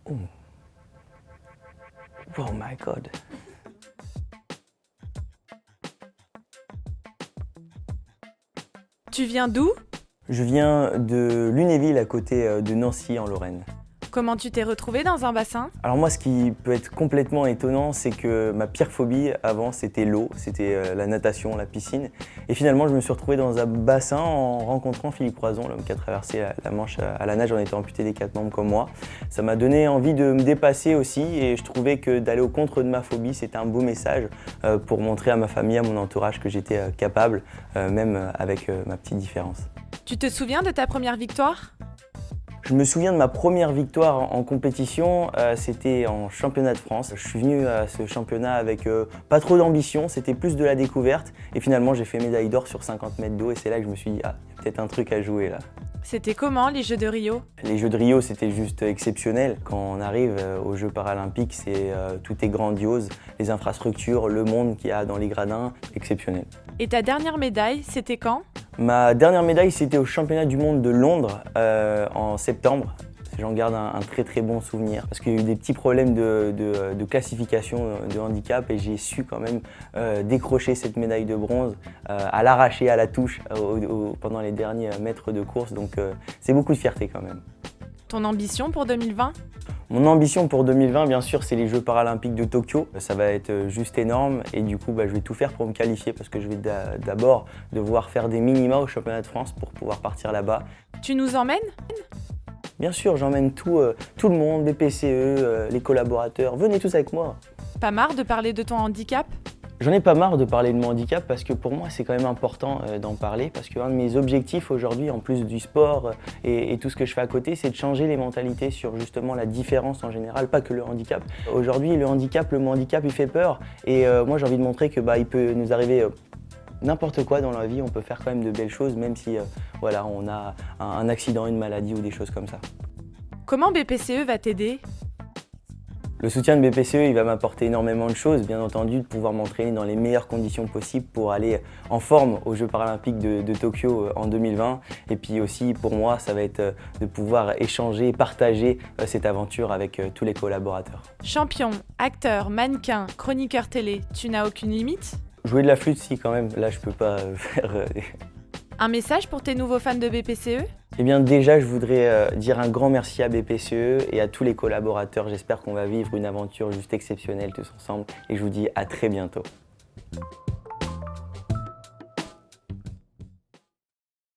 Oh. Oh my God. Tu viens d'où? Je viens de Lunéville, à côté de Nancy, en Lorraine. Comment tu t'es retrouvé dans un bassin? Alors moi, ce qui peut être complètement étonnant, c'est que ma pire phobie avant, c'était l'eau, c'était la natation, la piscine. Et finalement, je me suis retrouvé dans un bassin en rencontrant Philippe Croizon, l'homme qui a traversé la Manche à la nage en étant amputé des 4 membres comme moi. Ça m'a donné envie de me dépasser aussi, et je trouvais que d'aller au contre de ma phobie, c'était un beau message pour montrer à ma famille, à mon entourage que j'étais capable, même avec ma petite différence. Tu te souviens de ta première victoire? Je me souviens de ma première victoire en compétition, c'était en championnat de France. Je suis venu à ce championnat avec pas trop d'ambition, c'était plus de la découverte. Et finalement, j'ai fait médaille d'or sur 50 mètres d'eau, et c'est là que je me suis dit, ah, il y a peut-être un truc à jouer là. C'était comment les Jeux de Rio? Les Jeux de Rio, c'était juste exceptionnel. Quand on arrive aux Jeux paralympiques, tout est grandiose. Les infrastructures, le monde qu'il y a dans les gradins, exceptionnel. Et ta dernière médaille, c'était quand? Ma dernière médaille, c'était au championnat du monde de Londres en septembre. J'en garde un très très bon souvenir parce qu'il y a eu des petits problèmes de classification de handicap, et j'ai su quand même décrocher cette médaille de bronze, à l'arracher à la touche pendant les derniers mètres de course, donc c'est beaucoup de fierté quand même. Ton ambition pour 2020? Mon ambition pour 2020, bien sûr, c'est les Jeux paralympiques de Tokyo. Ça va être juste énorme, et du coup, je vais tout faire pour me qualifier parce que je vais d'abord devoir faire des minima au championnat de France pour pouvoir partir là-bas. Tu nous emmènes? Bien sûr, j'emmène tout le monde, BPCE, les collaborateurs. Venez tous avec moi. Pas marre de parler de ton handicap? J'en ai pas marre de parler de mon handicap parce que pour moi, c'est quand même important d'en parler, parce qu'un de mes objectifs aujourd'hui, en plus du sport et tout ce que je fais à côté, c'est de changer les mentalités sur justement la différence en général, pas que le handicap. Aujourd'hui, le mot handicap, il fait peur, et moi j'ai envie de montrer que il peut nous arriver n'importe quoi dans la vie, on peut faire quand même de belles choses, même si voilà, on a un accident, une maladie ou des choses comme ça. Comment BPCE va t'aider? Le soutien de BPCE, il va m'apporter énormément de choses, bien entendu, de pouvoir m'entraîner dans les meilleures conditions possibles pour aller en forme aux Jeux paralympiques de Tokyo en 2020. Et puis aussi, pour moi, ça va être de pouvoir échanger et partager cette aventure avec tous les collaborateurs. Champion, acteur, mannequin, chroniqueur télé, tu n'as aucune limite? Jouer de la flûte, si, quand même. Là, je peux pas faire... Un message pour tes nouveaux fans de BPCE? Eh bien déjà, je voudrais dire un grand merci à BPCE et à tous les collaborateurs. J'espère qu'on va vivre une aventure juste exceptionnelle tous ensemble, et je vous dis à très bientôt.